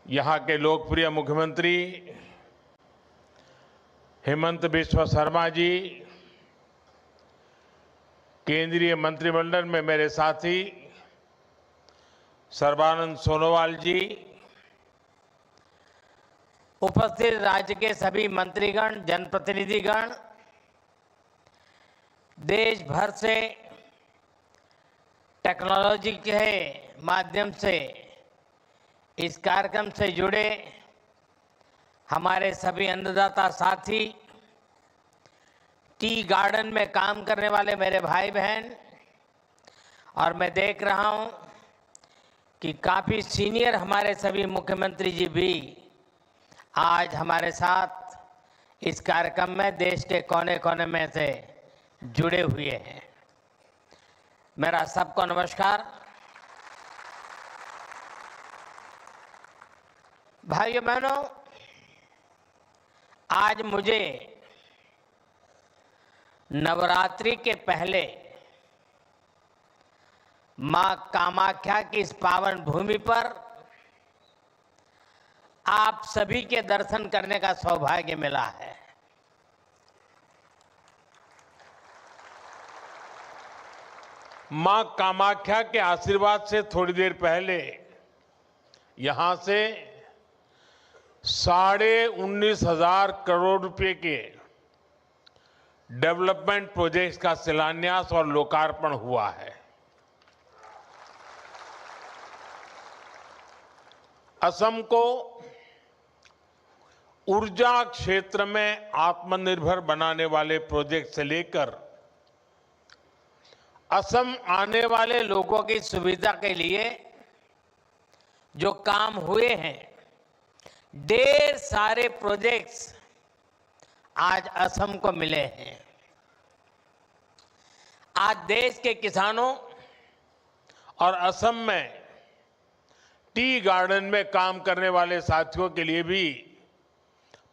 यहाँ के लोकप्रिय मुख्यमंत्री हेमंत बिस्वा शर्मा जी, केंद्रीय मंत्रिमंडल में मेरे साथी सर्बानंद सोनोवाल जी, उपस्थित राज्य के सभी मंत्रीगण, जनप्रतिनिधिगण, देश भर से टेक्नोलॉजी के माध्यम से इस कार्यक्रम से जुड़े हमारे सभी अन्नदाता साथी, टी गार्डन में काम करने वाले मेरे भाई बहन, और मैं देख रहा हूं कि काफ़ी सीनियर हमारे सभी मुख्यमंत्री जी भी आज हमारे साथ इस कार्यक्रम में देश के कोने कोने में से जुड़े हुए हैं। मेरा सबको नमस्कार। भाइयों बहनों, आज मुझे नवरात्रि के पहले मां कामाख्या की इस पावन भूमि पर आप सभी के दर्शन करने का सौभाग्य मिला है। मां कामाख्या के आशीर्वाद से थोड़ी देर पहले यहां से 19,500 करोड़ रुपए के डेवलपमेंट प्रोजेक्ट्स का शिलान्यास और लोकार्पण हुआ है। असम को ऊर्जा क्षेत्र में आत्मनिर्भर बनाने वाले प्रोजेक्ट से लेकर असम आने वाले लोगों की सुविधा के लिए जो काम हुए हैं, ढेर सारे प्रोजेक्ट्स आज असम को मिले हैं। आज देश के किसानों और असम में टी गार्डन में काम करने वाले साथियों के लिए भी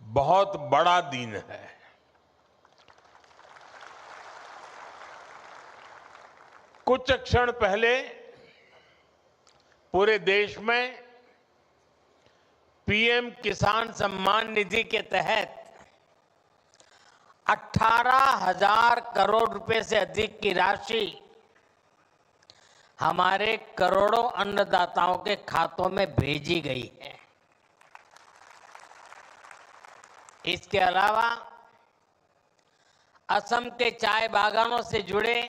बहुत बड़ा दिन है। कुछ क्षण पहले पूरे देश में पीएम किसान सम्मान निधि के तहत 18,000 करोड़ रुपए से अधिक की राशि हमारे करोड़ों अन्नदाताओं के खातों में भेजी गई है। इसके अलावा असम के चाय बागानों से जुड़े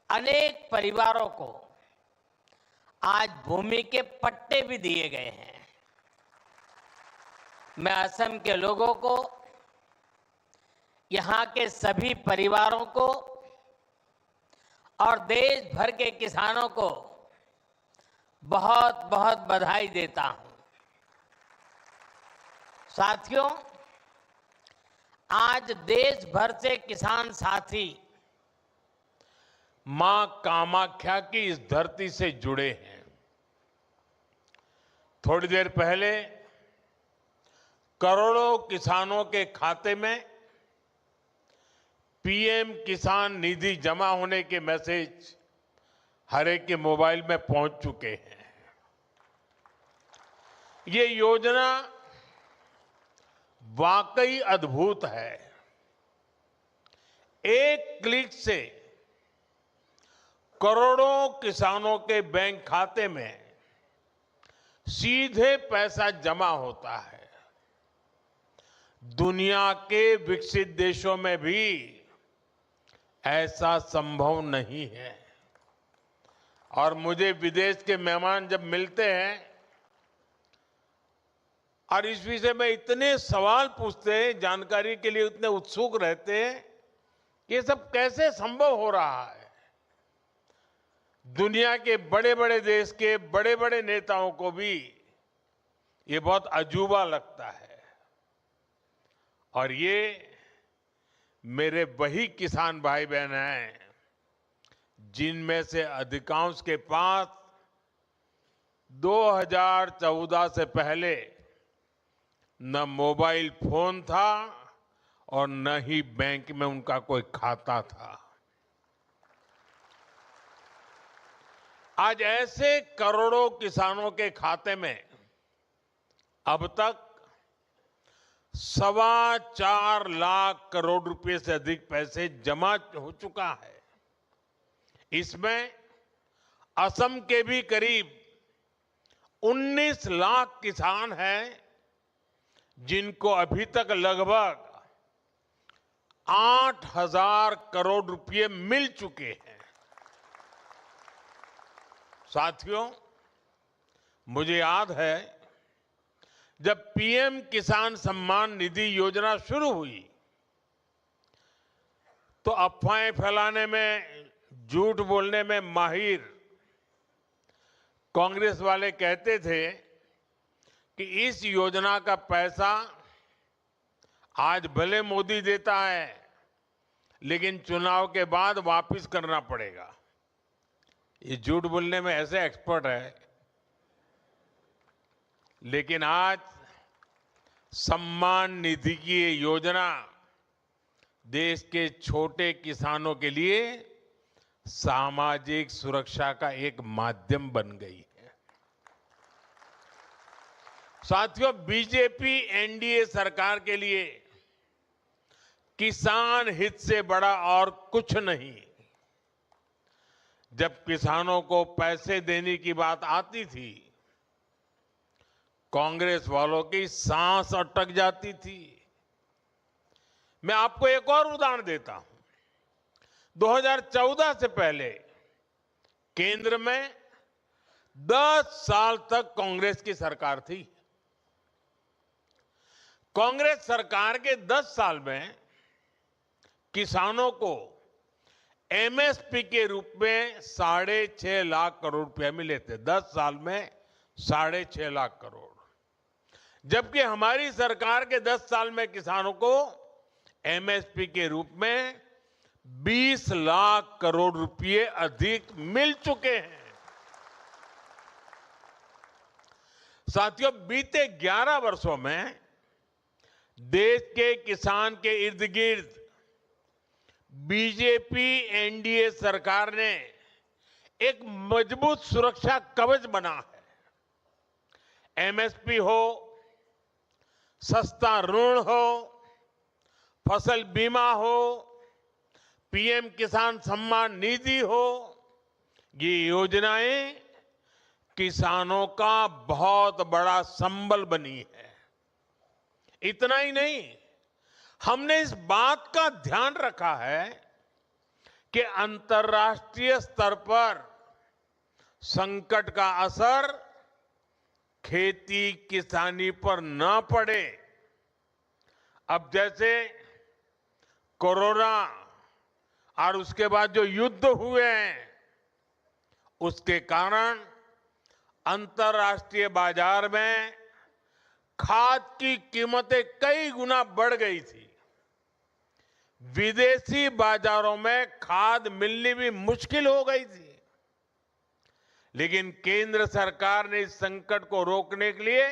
अनेक परिवारों को आज भूमि के पट्टे भी दिए गए हैं। मैं असम के लोगों को, यहाँ के सभी परिवारों को और देश भर के किसानों को बहुत बहुत बधाई देता हूं। साथियों, आज देश भर से किसान साथी मां कामाख्या की इस धरती से जुड़े हैं। थोड़ी देर पहले करोड़ों किसानों के खाते में पीएम किसान निधि जमा होने के मैसेज हर एक के मोबाइल में पहुंच चुके हैं। ये योजना वाकई अद्भुत है। एक क्लिक से करोड़ों किसानों के बैंक खाते में सीधे पैसा जमा होता है। दुनिया के विकसित देशों में भी ऐसा संभव नहीं है। और मुझे विदेश के मेहमान जब मिलते हैं और इस विषय में इतने सवाल पूछते हैं, जानकारी के लिए इतने उत्सुक रहते हैं, ये सब कैसे संभव हो रहा है। दुनिया के बड़े बड़े देश के बड़े बड़े नेताओं को भी ये बहुत अजूबा लगता है। और ये मेरे वही किसान भाई बहन हैं जिनमें से अधिकांश के पास 2014 से पहले न मोबाइल फोन था और न ही बैंक में उनका कोई खाता था। आज ऐसे करोड़ों किसानों के खाते में अब तक 4.25 लाख रुपए से अधिक पैसे जमा हो चुका है। इसमें असम के भी करीब 19 लाख किसान हैं जिनको अभी तक लगभग 8,000 करोड़ रुपए मिल चुके हैं। साथियों, मुझे याद है जब पीएम किसान सम्मान निधि योजना शुरू हुई तो अफवाहें फैलाने में, झूठ बोलने में माहिर कांग्रेस वाले कहते थे कि इस योजना का पैसा आज भले मोदी देता है लेकिन चुनाव के बाद वापस करना पड़ेगा। ये झूठ बोलने में ऐसे एक्सपर्ट है। लेकिन आज सम्मान निधि की ये योजना देश के छोटे किसानों के लिए सामाजिक सुरक्षा का एक माध्यम बन गई है। साथियों, बीजेपी एनडीए सरकार के लिए किसान हित से बड़ा और कुछ नहीं। जब किसानों को पैसे देने की बात आती थी, कांग्रेस वालों की सांस अटक जाती थी। मैं आपको एक और उदाहरण देता हूं। 2014 से पहले केंद्र में 10 साल तक कांग्रेस की सरकार थी। कांग्रेस सरकार के 10 साल में किसानों को एमएसपी के रूप में 6.5 लाख करोड़ रुपए मिले थे। 10 साल में 6.5 लाख करोड़। जबकि हमारी सरकार के 10 साल में किसानों को एमएसपी के रूप में 20 लाख करोड़ रुपए अधिक मिल चुके हैं। साथियों, बीते 11 वर्षों में देश के किसान के इर्द गिर्द बीजेपी एनडीए सरकार ने एक मजबूत सुरक्षा कवच बना है। एमएसपी हो, सस्ता ऋण हो, फसल बीमा हो, पीएम किसान सम्मान निधि हो, ये योजनाएं किसानों का बहुत बड़ा संबल बनी है। इतना ही नहीं, हमने इस बात का ध्यान रखा है कि अंतर्राष्ट्रीय स्तर पर संकट का असर खेती किसानी पर न पड़े। अब जैसे कोरोना और उसके बाद जो युद्ध हुए हैं, उसके कारण अंतर्राष्ट्रीय बाजार में खाद की कीमतें कई गुना बढ़ गई थी। विदेशी बाजारों में खाद मिलनी भी मुश्किल हो गई थी। लेकिन केंद्र सरकार ने इस संकट को रोकने के लिए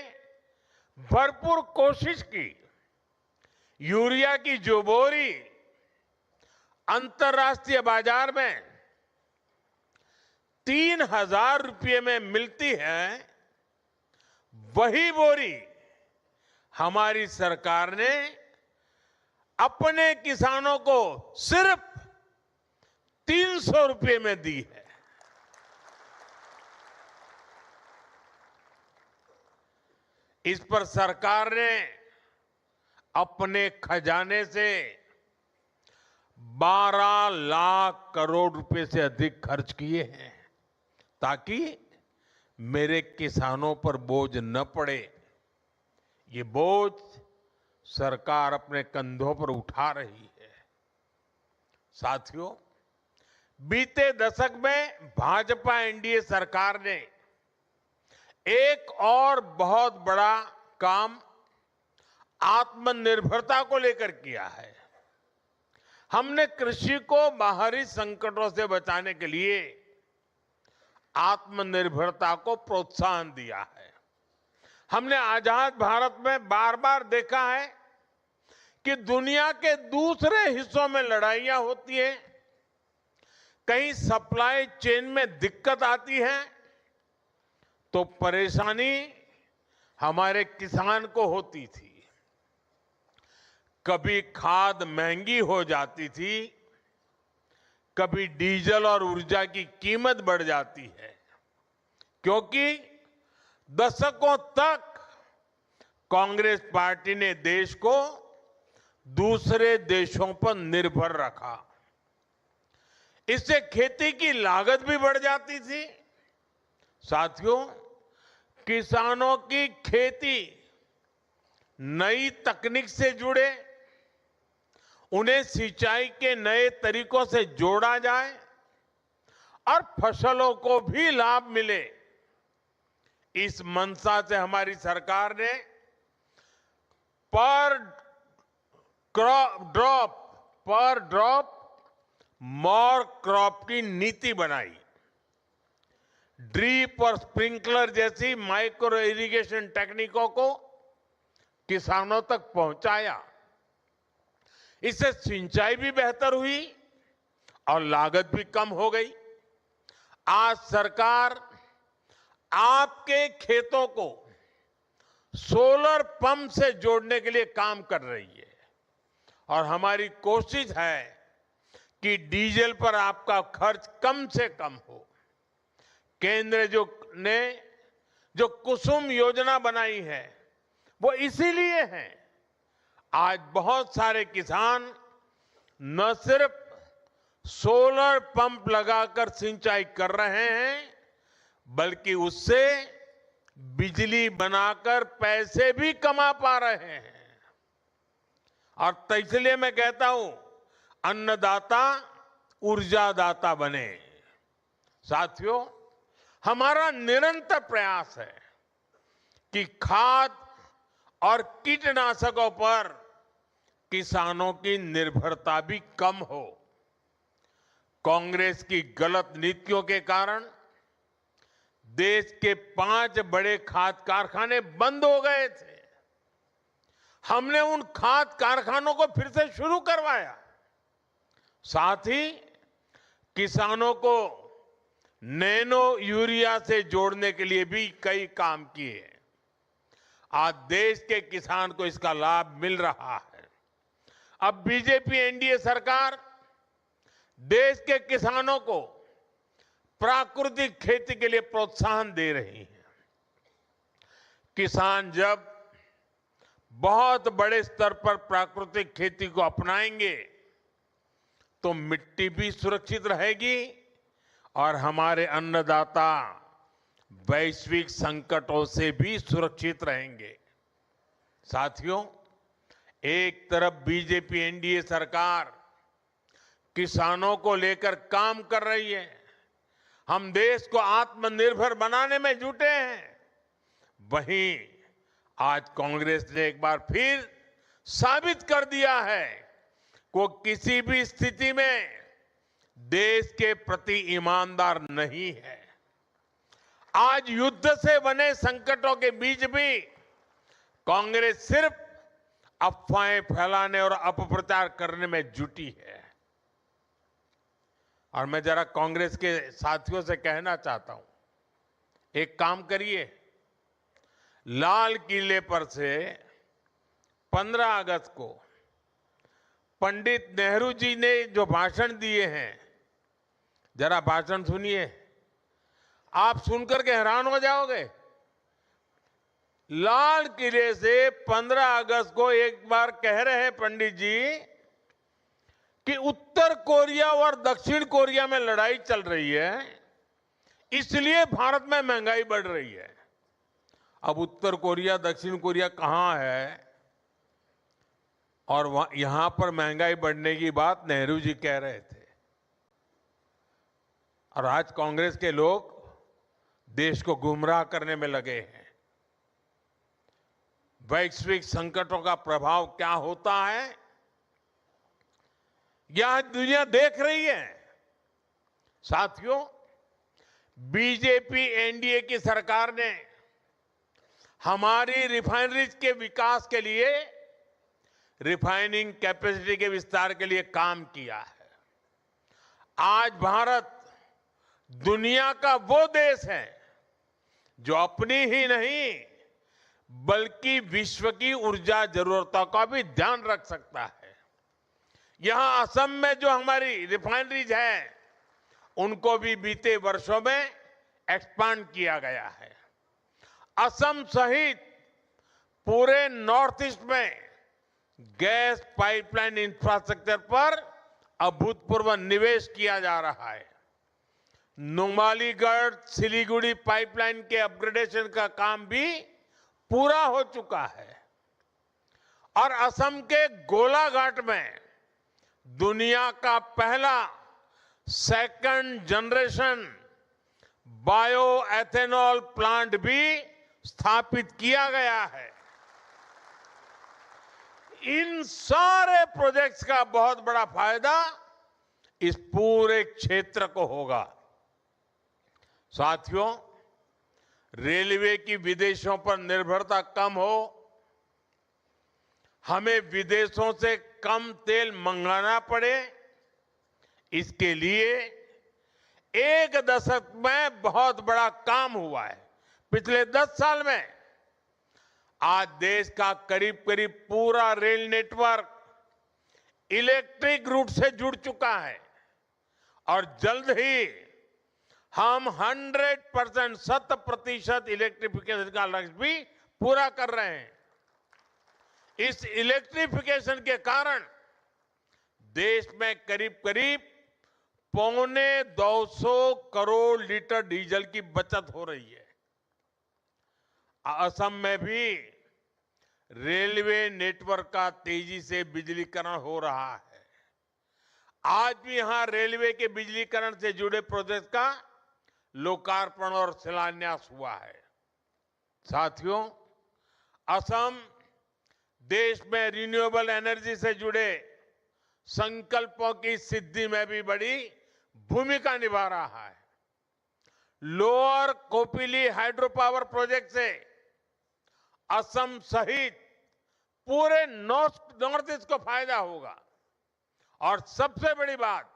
भरपूर कोशिश की। यूरिया की जो बोरी अंतर्राष्ट्रीय बाजार में 3,000 रुपये में मिलती है, वही बोरी हमारी सरकार ने अपने किसानों को सिर्फ 300 रुपये में दी है। इस पर सरकार ने अपने खजाने से 12 लाख करोड़ रुपए से अधिक खर्च किए हैं ताकि मेरे किसानों पर बोझ न पड़े। ये बोझ सरकार अपने कंधों पर उठा रही है। साथियों, बीते दशक में भाजपा एनडीए सरकार ने एक और बहुत बड़ा काम आत्मनिर्भरता को लेकर किया है। हमने कृषि को बाहरी संकटों से बचाने के लिए आत्मनिर्भरता को प्रोत्साहन दिया है। हमने आजाद भारत में बार बार देखा है कि दुनिया के दूसरे हिस्सों में लड़ाइयां होती हैं, कहीं सप्लाई चेन में दिक्कत आती है तो परेशानी हमारे किसान को होती थी। कभी खाद महंगी हो जाती थी, कभी डीजल और ऊर्जा की कीमत बढ़ जाती है, क्योंकि दशकों तक कांग्रेस पार्टी ने देश को दूसरे देशों पर निर्भर रखा। इससे खेती की लागत भी बढ़ जाती थी। साथियों, किसानों की खेती नई तकनीक से जुड़े, उन्हें सिंचाई के नए तरीकों से जोड़ा जाए और फसलों को भी लाभ मिले, इस मंशा से हमारी सरकार ने पर ड्रॉप मोर क्रॉप की नीति बनाई। ड्रिप और स्प्रिंकलर जैसी माइक्रो इरिगेशन टेक्निकों को किसानों तक पहुंचाया। इससे सिंचाई भी बेहतर हुई और लागत भी कम हो गई। आज सरकार आपके खेतों को सोलर पंप से जोड़ने के लिए काम कर रही है और हमारी कोशिश है कि डीजल पर आपका खर्च कम से कम हो। केंद्र ने जो कुसुम योजना बनाई है वो इसीलिए है। आज बहुत सारे किसान न सिर्फ सोलर पंप लगाकर सिंचाई कर रहे हैं, बल्कि उससे बिजली बनाकर पैसे भी कमा पा रहे हैं। और तो इसलिए मैं कहता हूं, अन्नदाता ऊर्जादाता बने। साथियों, हमारा निरंतर प्रयास है कि खाद और कीटनाशकों पर किसानों की निर्भरता भी कम हो। कांग्रेस की गलत नीतियों के कारण देश के 5 बड़े खाद कारखाने बंद हो गए थे। हमने उन खाद कारखानों को फिर से शुरू करवाया। साथ ही किसानों को नैनो यूरिया से जोड़ने के लिए भी कई काम किए। आज देश के किसान को इसका लाभ मिल रहा है। अब बीजेपी एनडीए सरकार देश के किसानों को प्राकृतिक खेती के लिए प्रोत्साहन दे रही है। किसान जब बहुत बड़े स्तर पर प्राकृतिक खेती को अपनाएंगे तो मिट्टी भी सुरक्षित रहेगी और हमारे अन्नदाता वैश्विक संकटों से भी सुरक्षित रहेंगे। साथियों, एक तरफ बीजेपी एनडीए सरकार किसानों को लेकर काम कर रही है, हम देश को आत्मनिर्भर बनाने में जुटे हैं। वहीं आज कांग्रेस ने एक बार फिर साबित कर दिया है कि वो किसी भी स्थिति में देश के प्रति ईमानदार नहीं है। आज युद्ध से बने संकटों के बीच भी कांग्रेस सिर्फ अफवाहें फैलाने और अपप्रचार करने में जुटी है। और मैं जरा कांग्रेस के साथियों से कहना चाहता हूं, एक काम करिए, लाल किले पर से 15 अगस्त को पंडित नेहरू जी ने जो भाषण दिए हैं, जरा भाषण सुनिए। आप सुनकर के हैरान हो जाओगे। लाल किले से 15 अगस्त को एक बार कह रहे हैं पंडित जी कि उत्तर कोरिया और दक्षिण कोरिया में लड़ाई चल रही है, इसलिए भारत में महंगाई बढ़ रही है। अब उत्तर कोरिया दक्षिण कोरिया कहां है और यहां पर महंगाई बढ़ने की बात नेहरू जी कह रहे थे। और आज कांग्रेस के लोग देश को गुमराह करने में लगे हैं। वैश्विक संकटों का प्रभाव क्या होता है, यह दुनिया देख रही है। साथियों, बीजेपी एनडीए की सरकार ने हमारी रिफाइनरीज के विकास के लिए, रिफाइनिंग कैपेसिटी के विस्तार के लिए काम किया है। आज भारत दुनिया का वो देश है जो अपनी ही नहीं बल्कि विश्व की ऊर्जा जरूरतों का भी ध्यान रख सकता है। यहां असम में जो हमारी रिफाइनरीज है, उनको भी बीते वर्षों में एक्सपांड किया गया है। असम सहित पूरे नॉर्थ ईस्ट में गैस पाइपलाइन इंफ्रास्ट्रक्चर पर अभूतपूर्व निवेश किया जा रहा है। नुमालीगढ़ सिलीगुड़ी पाइपलाइन के अपग्रेडेशन का काम भी पूरा हो चुका है और असम के गोलाघाट में दुनिया का पहला second generation bio ethanol plant भी स्थापित किया गया है। इन सारे प्रोजेक्ट्स का बहुत बड़ा फायदा इस पूरे क्षेत्र को होगा। साथियों, रेलवे की विदेशों पर निर्भरता कम हो, हमें विदेशों से कम तेल मंगाना पड़े, इसके लिए एक दशक में बहुत बड़ा काम हुआ है। पिछले 10 साल में आज देश का करीब करीब पूरा रेल नेटवर्क इलेक्ट्रिक रूट से जुड़ चुका है और जल्द ही हम 100% 100% इलेक्ट्रिफिकेशन का लक्ष्य भी पूरा कर रहे हैं। इस इलेक्ट्रिफिकेशन के कारण देश में करीब करीब 250 करोड़ लीटर डीजल की बचत हो रही है। असम में भी रेलवे नेटवर्क का तेजी से बिजलीकरण हो रहा है। आज भी यहां रेलवे के बिजलीकरण से जुड़े प्रोजेक्ट का लोकार्पण और शिलान्यास हुआ है। साथियों, असम देश में रिन्यूएबल एनर्जी से जुड़े संकल्पों की सिद्धि में भी बड़ी भूमिका निभा रहा है। Lower Kopili hydro power project से असम सहित पूरे नॉर्थ ईस्ट को फायदा होगा और सबसे बड़ी बात,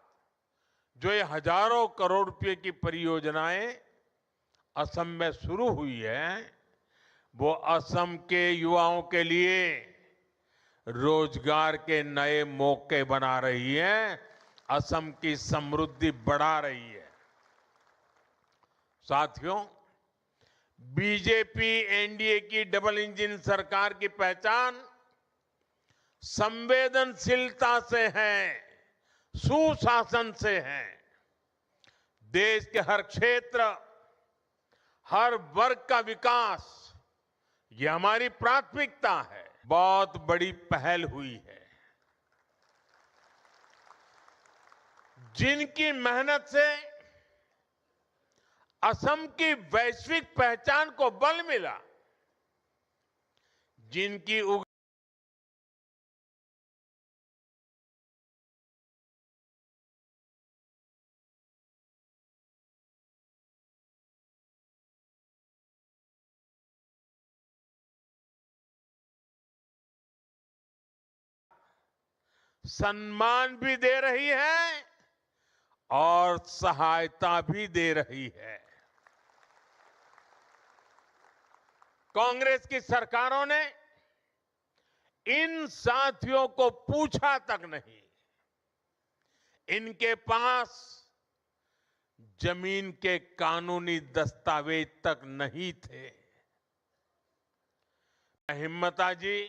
जो ये हजारों करोड़ रुपए की परियोजनाएं असम में शुरू हुई है, वो असम के युवाओं के लिए रोजगार के नए मौके बना रही है, असम की समृद्धि बढ़ा रही है। साथियों, बीजेपी एनडीए की डबल इंजन सरकार की पहचान संवेदनशीलता से है, सुशासन से है। देश के हर क्षेत्र, हर वर्ग का विकास, ये हमारी प्राथमिकता है। बहुत बड़ी पहल हुई है। जिनकी मेहनत से असम की वैश्विक पहचान को बल मिला, जिनकी सम्मान भी दे रही है और सहायता भी दे रही है। कांग्रेस की सरकारों ने इन साथियों को पूछा तक नहीं। इनके पास जमीन के कानूनी दस्तावेज तक नहीं थे। हिम्मता जी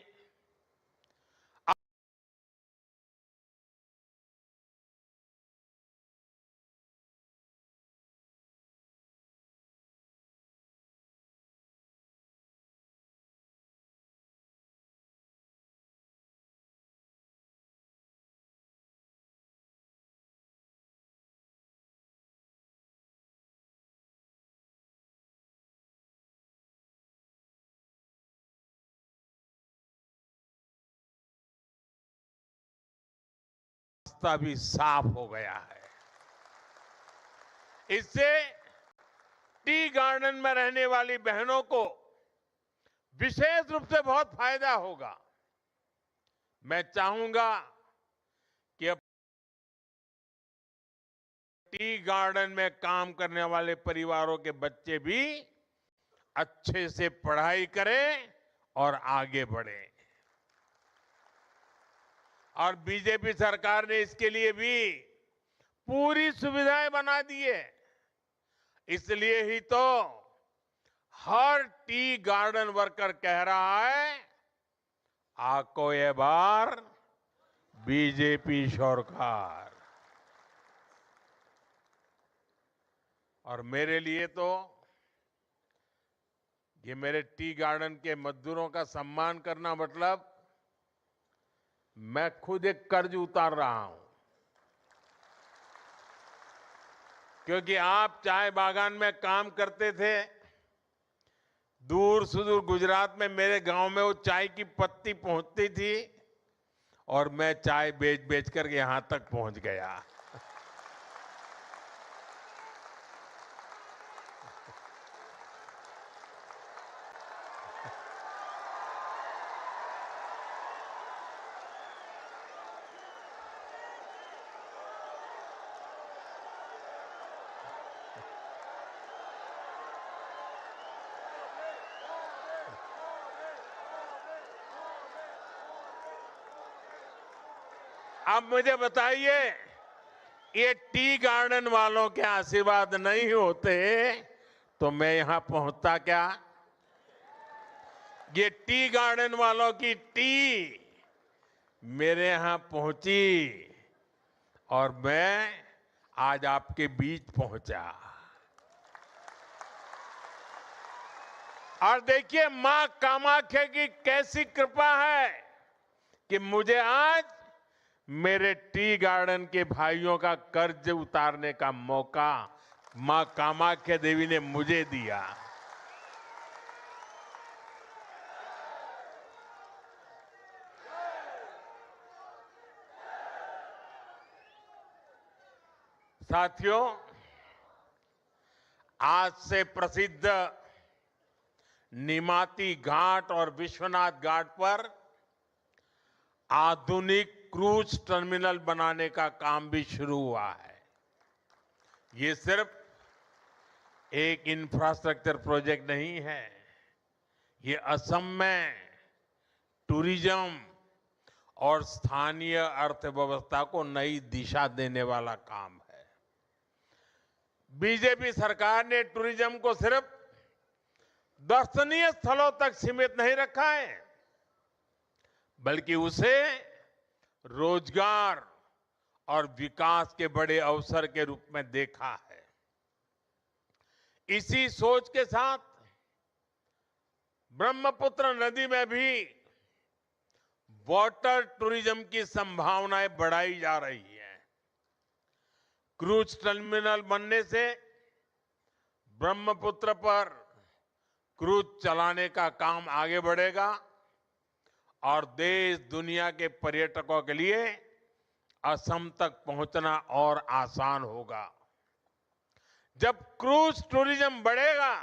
रास्ता भी साफ हो गया है। इससे टी गार्डन में रहने वाली बहनों को विशेष रूप से बहुत फायदा होगा। मैं चाहूंगा कि अब टी गार्डन में काम करने वाले परिवारों के बच्चे भी अच्छे से पढ़ाई करें और आगे बढ़े। और बीजेपी सरकार ने इसके लिए भी पूरी सुविधाएं बना दी है। इसलिए ही तो हर टी गार्डन वर्कर कह रहा है, आको ये बार बीजेपी सरकार। और मेरे लिए तो ये मेरे टी गार्डन के मजदूरों का सम्मान करना मतलब मैं खुद एक कर्ज उतार रहा हूं, क्योंकि आप चाय बागान में काम करते थे। दूर सुदूर गुजरात में मेरे गांव में वो चाय की पत्ती पहुंचती थी और मैं चाय बेच बेच कर यहां तक पहुंच गया। अब मुझे बताइए, ये टी गार्डन वालों के आशीर्वाद नहीं होते तो मैं यहां पहुंचता क्या? ये टी गार्डन वालों की टी मेरे यहां पहुंची और मैं आज आपके बीच पहुंचा। और देखिए, मां कामाख्या की कैसी कृपा है कि मुझे आज मेरे टी गार्डन के भाइयों का कर्ज उतारने का मौका मां कामाख्या देवी ने मुझे दिया। साथियों, आज से प्रसिद्ध निमाती घाट और विश्वनाथ घाट पर आधुनिक क्रूज टर्मिनल बनाने का काम भी शुरू हुआ है। ये सिर्फ एक इंफ्रास्ट्रक्चर प्रोजेक्ट नहीं है, ये असम में टूरिज्म और स्थानीय अर्थव्यवस्था को नई दिशा देने वाला काम है। बीजेपी सरकार ने टूरिज्म को सिर्फ दर्शनीय स्थलों तक सीमित नहीं रखा है, बल्कि उसे रोजगार और विकास के बड़े अवसर के रूप में देखा है। इसी सोच के साथ ब्रह्मपुत्र नदी में भी वाटर टूरिज्म की संभावनाएं बढ़ाई जा रही हैं। क्रूज टर्मिनल बनने से ब्रह्मपुत्र पर क्रूज चलाने का काम आगे बढ़ेगा और देश दुनिया के पर्यटकों के लिए असम तक पहुंचना और आसान होगा। जब क्रूज टूरिज्म बढ़ेगा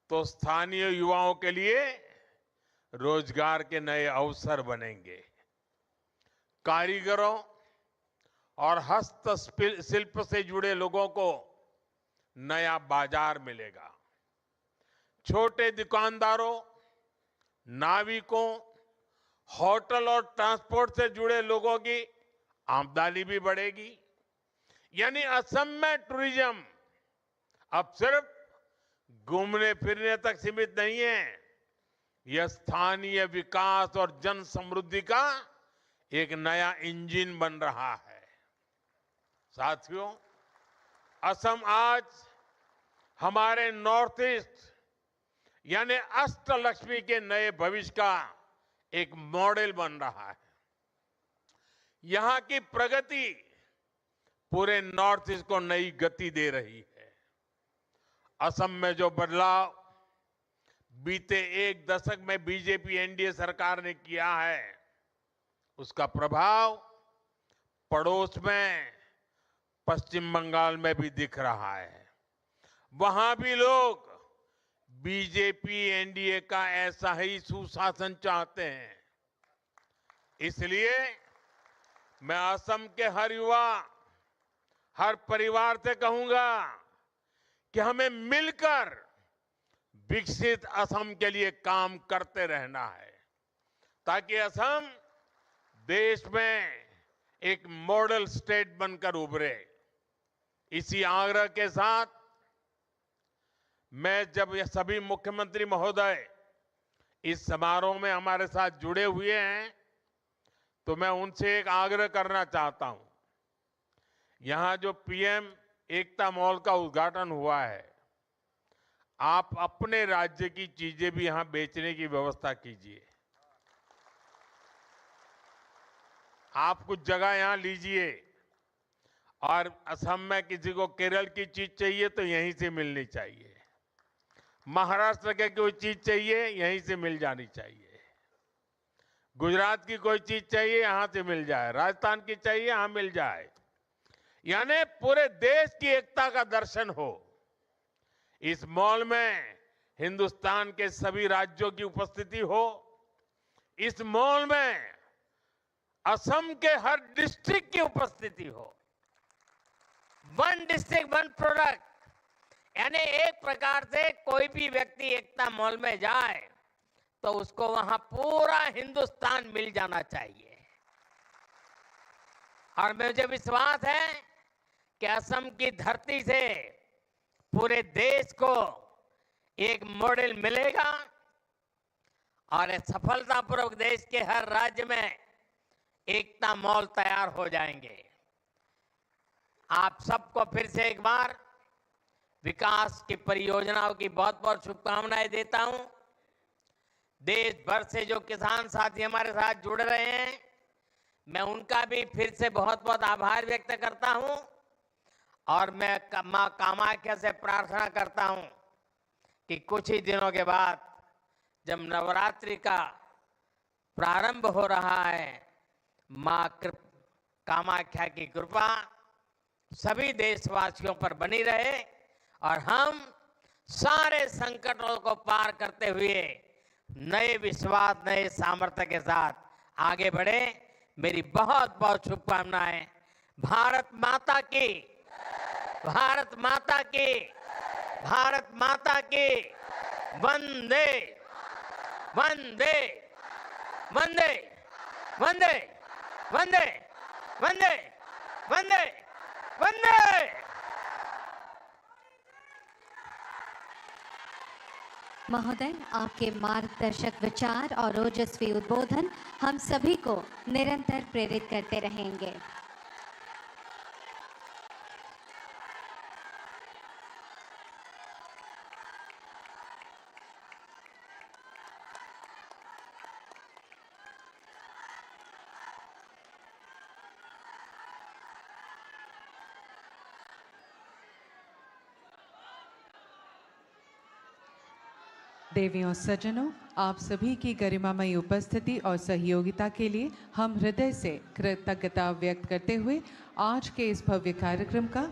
तो स्थानीय युवाओं के लिए रोजगार के नए अवसर बनेंगे। कारीगरों और हस्तशिल्प से जुड़े लोगों को नया बाजार मिलेगा। छोटे दुकानदारों, नाविकों, होटल और ट्रांसपोर्ट से जुड़े लोगों की आमदनी भी बढ़ेगी। यानी असम में टूरिज्म अब सिर्फ घूमने फिरने तक सीमित नहीं है, यह स्थानीय विकास और जन समृद्धि का एक नया इंजन बन रहा है। साथियों, असम आज हमारे नॉर्थ ईस्ट यानी अष्टलक्ष्मी के नए भविष्य का एक मॉडल बन रहा है। यहां की प्रगति पूरे नॉर्थ ईस्ट को नई गति दे रही है। असम में जो बदलाव बीते एक दशक में बीजेपी एनडीए सरकार ने किया है, उसका प्रभाव पड़ोस में पश्चिम बंगाल में भी दिख रहा है। वहां भी लोग बीजेपी एनडीए का ऐसा ही सुशासन चाहते हैं। इसलिए मैं असम के हर युवा, हर परिवार से कहूंगा कि हमें मिलकर विकसित असम के लिए काम करते रहना है ताकि असम देश में एक मॉडल स्टेट बनकर उभरे। इसी आग्रह के साथ मैं जब ये सभी मुख्यमंत्री महोदय इस समारोह में हमारे साथ जुड़े हुए हैं तो मैं उनसे एक आग्रह करना चाहता हूं। यहां जो पीएम एकता मॉल का उद्घाटन हुआ है, आप अपने राज्य की चीजें भी यहां बेचने की व्यवस्था कीजिए। आप कुछ जगह यहां लीजिए और असम में किसी को केरल की चीज चाहिए तो यहीं से मिलनी चाहिए, महाराष्ट्र के कोई चीज चाहिए यहीं से मिल जानी चाहिए, गुजरात की कोई चीज चाहिए यहां से मिल जाए, राजस्थान की चाहिए यहां मिल जाए। यानी पूरे देश की एकता का दर्शन हो। इस मॉल में हिंदुस्तान के सभी राज्यों की उपस्थिति हो। इस मॉल में असम के हर डिस्ट्रिक्ट की उपस्थिति हो। वन डिस्ट्रिक्ट वन प्रोडक्ट, यानी एक प्रकार से कोई भी व्यक्ति एकता मॉल में जाए तो उसको वहां पूरा हिंदुस्तान मिल जाना चाहिए। और मुझे विश्वास है कि असम की धरती से पूरे देश को एक मॉडल मिलेगा और सफलतापूर्वक देश के हर राज्य में एकता मॉल तैयार हो जाएंगे। आप सबको फिर से एक बार विकास की परियोजनाओं की बहुत बहुत शुभकामनाएं देता हूं। देश भर से जो किसान साथी हमारे साथ जुड़ रहे हैं, मैं उनका भी फिर से बहुत बहुत आभार व्यक्त करता हूं और मैं मां कामाख्या से प्रार्थना करता हूं कि कुछ ही दिनों के बाद जब नवरात्रि का प्रारंभ हो रहा है, मां कामाख्या की कृपा सभी देशवासियों पर बनी रहे और हम सारे संकटों को पार करते हुए नए विश्वास, नए सामर्थ्य के साथ आगे बढ़े। मेरी बहुत बहुत शुभकामनाएं। भारत माता की, भारत माता की, भारत माता की। वंदे वंदे वंदे वंदे वंदे वंदे वंदे वंदे। महोदय, आपके मार्गदर्शक विचार और ओजस्वी उद्बोधन हम सभी को निरंतर प्रेरित करते रहेंगे। देवियों सज्जनों, आप सभी की गरिमामयी उपस्थिति और सहयोगिता के लिए हम हृदय से कृतज्ञता व्यक्त करते हुए आज के इस भव्य कार्यक्रम का